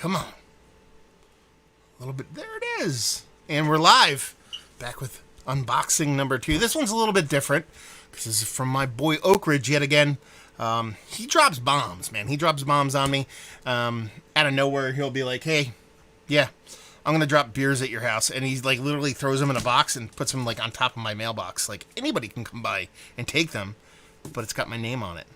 Come on. A little bit. There it is. And we're live. Back with unboxing number 2. This one's a little bit different because this is from my boy Oak Ridge yet again. He drops bombs, man. He drops bombs on me. Out of nowhere, he'll be like, hey, yeah, I'm going to drop beers at your house. And he like literally throws them in a box and puts them like on top of my mailbox. Like anybody can come by and take them, but it's got my name on it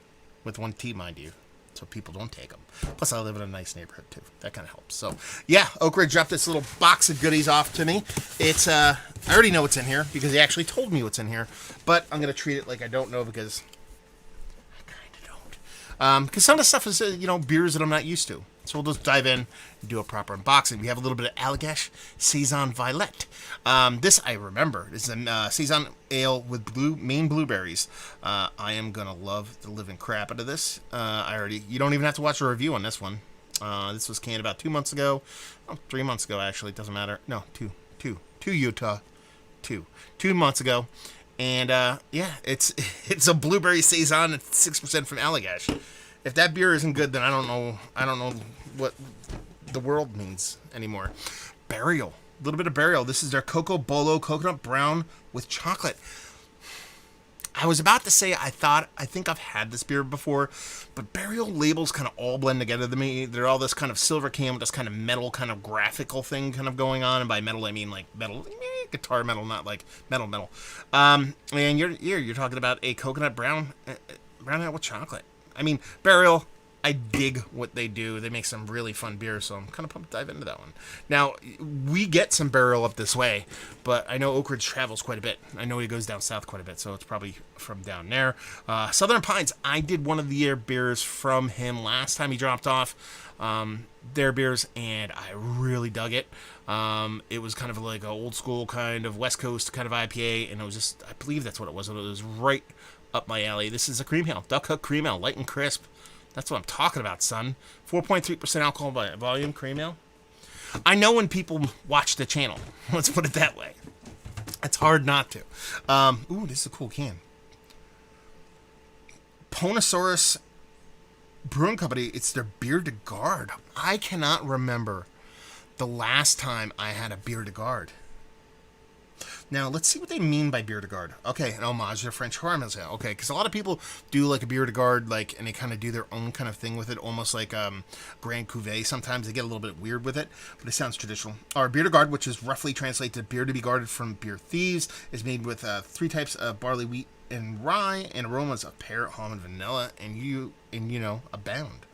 with one T, mind you. So people don't take them. Plus, I live in a nice neighborhood, too. That kind of helps. So, yeah, Oak Ridge dropped this little box of goodies off to me. It's, I already know what's in here because he actually told me what's in here. But I'm going to treat it like I don't know because I kind of don't. Because some of the stuff is, beers that I'm not used to. So we'll just dive in and do a proper unboxing. We have a little bit of Allagash Saison Violet. This I remember. This is a Saison ale with Maine blueberries. I am going to love the living crap out of this. You don't even have to watch a review on this one. This was canned about 2 months ago. 3 months ago, actually. It doesn't matter. No, two Utah. 2 months ago. And, yeah, it's a blueberry Saison. It's 6% from Allagash. If that beer isn't good, then I don't know what the world means anymore. Burial. A little bit of Burial. This is their Coco Bolo Coconut Brown with chocolate. I was about to say I think I've had this beer before, but Burial labels kind of all blend together to me. They're all this kind of silver can with this kind of metal kind of graphical thing kind of going on. And by metal, I mean like metal, guitar metal, not like metal. And you're talking about a coconut brown ale with chocolate. I mean, Burial, I dig what they do. They make some really fun beers, so I'm kind of pumped to dive into that one. Now, we get some Burial up this way, but I know Oak Ridge travels quite a bit. I know he goes down south quite a bit, so it's probably from down there. Southern Pines, I did one of the beers from him last time he dropped off their beers, and I really dug it. It was kind of like an old school kind of West Coast kind of IPA, and it was just, I believe that's what it was. It was right up my alley. This is a cream ale, Duck Hook cream ale, light and crisp. That's what I'm talking about, son. 4.3% alcohol by volume cream ale. I know when people watch the channel. Let's put it that way. It's hard not to. Ooh, this is a cool can. Ponosaurus Brewing Company. It's their Bière de Garde. I cannot remember the last time I had a Bière de Garde. Now, let's see what they mean by Bière de Garde. Okay, an homage to French Hormels. Okay, because a lot of people do like a Bière de Garde, and they kind of do their own kind of thing with it, almost like Grand Cuvée. Sometimes they get a little bit weird with it, but it sounds traditional. Our Bière de Garde, which is roughly translated to beer to be guarded from beer thieves, is made with 3 types of barley, wheat, and rye, and aromas of pear, almond, vanilla, and abound.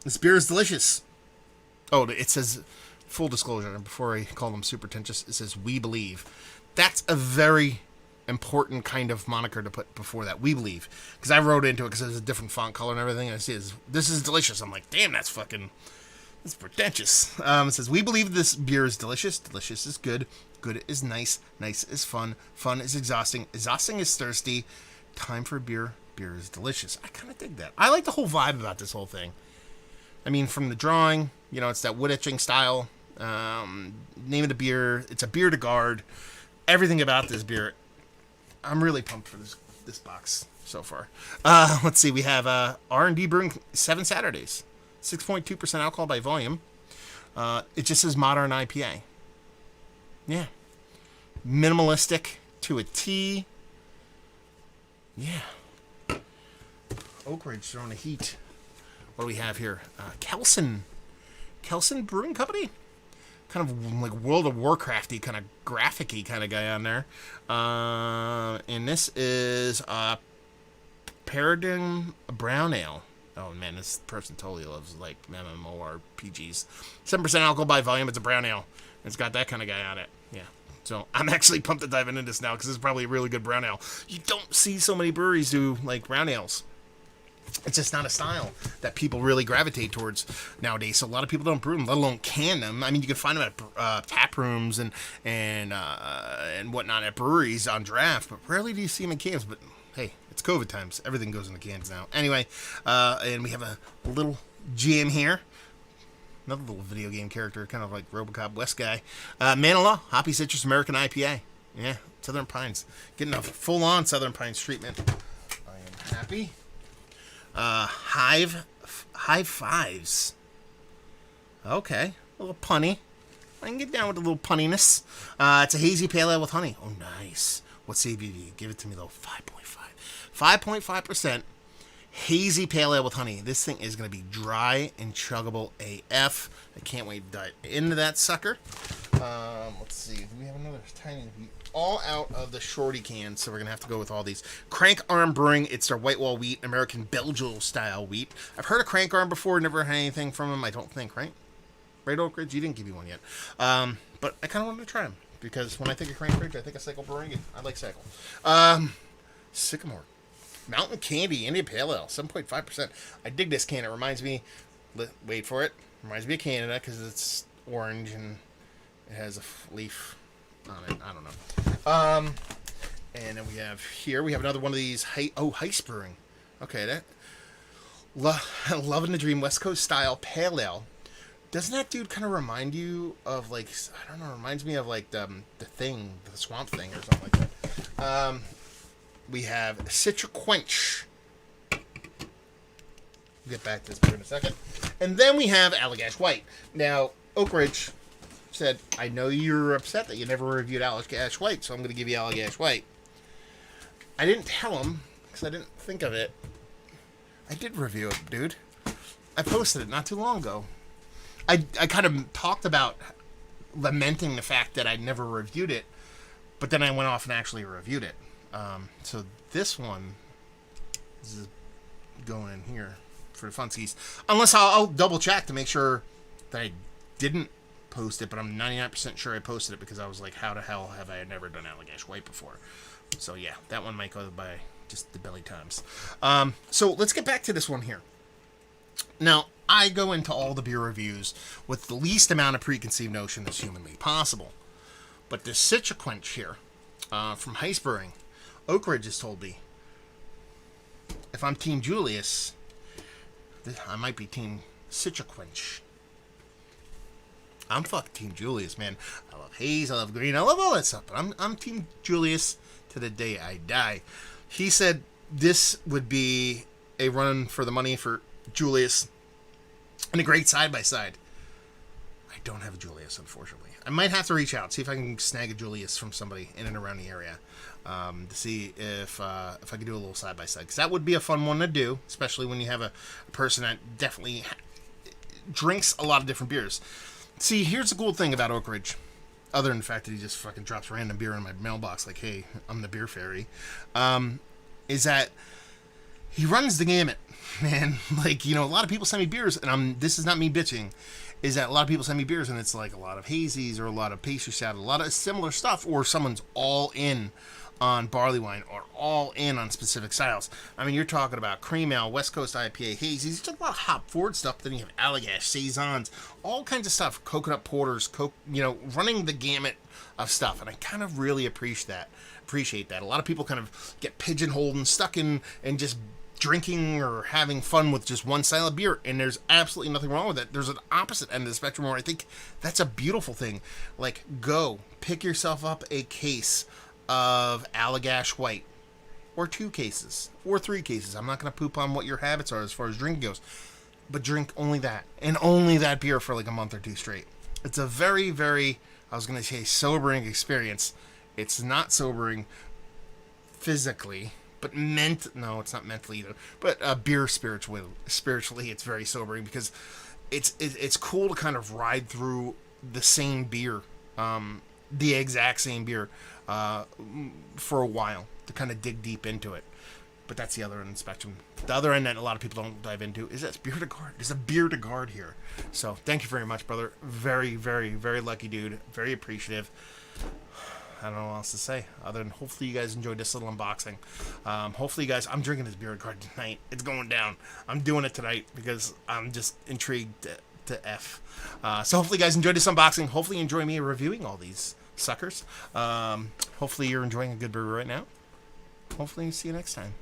This beer is delicious. Oh, it says, full disclosure, before I call them super pretentious, it says "We Believe." That's a very important kind of moniker to put before that. We believe, because I wrote into it because it's a different font color and everything. And it says, "This is delicious." I'm like, damn, that's pretentious. It says, "We believe this beer is delicious. Delicious is good. Good is nice. Nice is fun. Fun is exhausting. Exhausting is thirsty. Time for beer. Beer is delicious." I kind of dig that. I like the whole vibe about this whole thing. I mean, from the drawing, it's that wood etching style. Name of the beer, it's a Bière de Garde. Everything about this beer, I'm really pumped for this box so far. Let's see, we have R&D Brewing 7 Saturdays, 6.2% alcohol by volume. It just says modern IPA. Yeah, minimalistic to a T. Yeah, Oak Ridge throwing the heat. What do we have here? Kelsen Brewing Company. Kind of like World of Warcrafty, kind of graphic-y kind of guy on there. And this is Paradigm Brown Ale. Oh man, this person totally loves like MMORPGs. 7% alcohol by volume. It's a brown ale. It's got that kind of guy on it. Yeah. So I'm actually pumped to dive into this now because this is probably a really good brown ale. You don't see so many breweries do like brown ales. It's just not a style that people really gravitate towards nowadays. So a lot of people don't brew them, let alone can them. I mean, you can find them at tap rooms and whatnot at breweries on draft, but rarely do you see them in cans. But hey, it's COVID times. Everything goes in the cans now. Anyway, and we have a little jam here. Another little video game character, kind of like RoboCop West guy. Manilaw, Hoppy Citrus American IPA. Yeah, Southern Pines. Getting a full-on Southern Pines treatment. I am happy. Hive high fives. Okay, a little punny. I can get down with a little punniness. It's a hazy pale ale with honey. Oh, nice. What's the ABV? Give it to me, though. 5.5. 5.5% hazy pale ale with honey. This thing is going to be dry and chuggable AF. I can't wait to dive into that sucker. Let's see. Do we have another tiny... All out of the shorty can, so we're going to have to go with all these. Crank Arm Brewing. It's their white wall wheat, American Belgian style wheat. I've heard of Crank Arm before. Never had anything from them, I don't think, right? Right, Oak Ridge? You didn't give me one yet. But I kind of wanted to try them, because when I think of Crank Ridge, I think of Cycle Brewing, and I like Cycle. Sycamore. Mountain Candy, India Pale Ale, 7.5%. I dig this can. It reminds me, wait for it, reminds me of Canada, because it's orange, and it has a leaf on it. I don't know. And then we have another one of these, Heist Brewing. Okay, that, Loving the Dream, West Coast style Pale Ale. Doesn't that dude kind of remind you of, like, I don't know, reminds me of, like, the Thing, the Swamp Thing or something like that. We have Citra Quench. We'll get back to this beer in a second. And then we have Allagash White. Now, Oak Ridge said, I know you're upset that you never reviewed Allagash White, so I'm going to give you Allagash White. I didn't tell him, because I didn't think of it. I did review it, dude. I posted it not too long ago. I kind of talked about lamenting the fact that I'd never reviewed it, but then I went off and actually reviewed it. So this one is going in here for the funsies. Unless I'll double check to make sure that I didn't post it, but I'm 99% sure I posted it because I was like, how the hell have I never done Allagash White before? So yeah, that one might go by just the belly times. So let's get back to this one here. Now, I go into all the beer reviews with the least amount of preconceived notion that's humanly possible. But this Citra Quench here, from Heist Brewing, Oak Ridge has told me, if I'm Team Julius, I might be Team Citra Quench. I'm fuck Team Julius, man. I love haze, I love green, I love all that stuff. But I'm Team Julius to the day I die. He said this would be a run for the money for Julius and a great side-by-side. I don't have a Julius, unfortunately. I might have to reach out, see if I can snag a Julius from somebody in and around the area, to see if I could do a little side-by-side. Because that would be a fun one to do, especially when you have a person that definitely drinks a lot of different beers. See, here's the cool thing about Oak Ridge, other than the fact that he just fucking drops random beer in my mailbox like, hey, I'm the beer fairy, is that he runs the gamut, man. Like, you know, a lot of people send me beers, and this is not me bitching, is that a lot of people send me beers, and it's like a lot of hazies or a lot of pastry salad, a lot of similar stuff, or someone's all in on barley wine or all in on specific styles. I mean, you're talking about cream ale, West Coast IPA, hazies, you talk about hop forward stuff, then you have Allagash, saisons, all kinds of stuff, coconut porters, running the gamut of stuff, and I kind of really appreciate that. A lot of people kind of get pigeonholed and stuck in and just drinking or having fun with just one style of beer, and there's absolutely nothing wrong with it. There's an opposite end of the spectrum where I think that's a beautiful thing. Like, go pick yourself up a case of Allagash White, or 2 cases, or 3 cases. I'm not going to poop on what your habits are as far as drinking goes, but drink only that, and only that beer for like a month or 2 straight. It's a very, very, I was going to say sobering experience. It's not sobering physically, but no, it's not mentally either. But beer spiritually, it's very sobering because it's cool to kind of ride through the same beer, the exact same beer, for a while to kind of dig deep into it. But that's the other end of the spectrum. The other end that a lot of people don't dive into is that beer to guard. There's a beer to guard here. So thank you very much, brother. Very, very, very lucky dude. Very appreciative. I don't know what else to say other than hopefully you guys enjoyed this little unboxing. Hopefully you guys, I'm drinking this beer card tonight. It's going down. I'm doing it tonight because I'm just intrigued to F. So hopefully you guys enjoyed this unboxing. Hopefully you enjoy me reviewing all these suckers. Hopefully you're enjoying a good beer right now. Hopefully see you next time.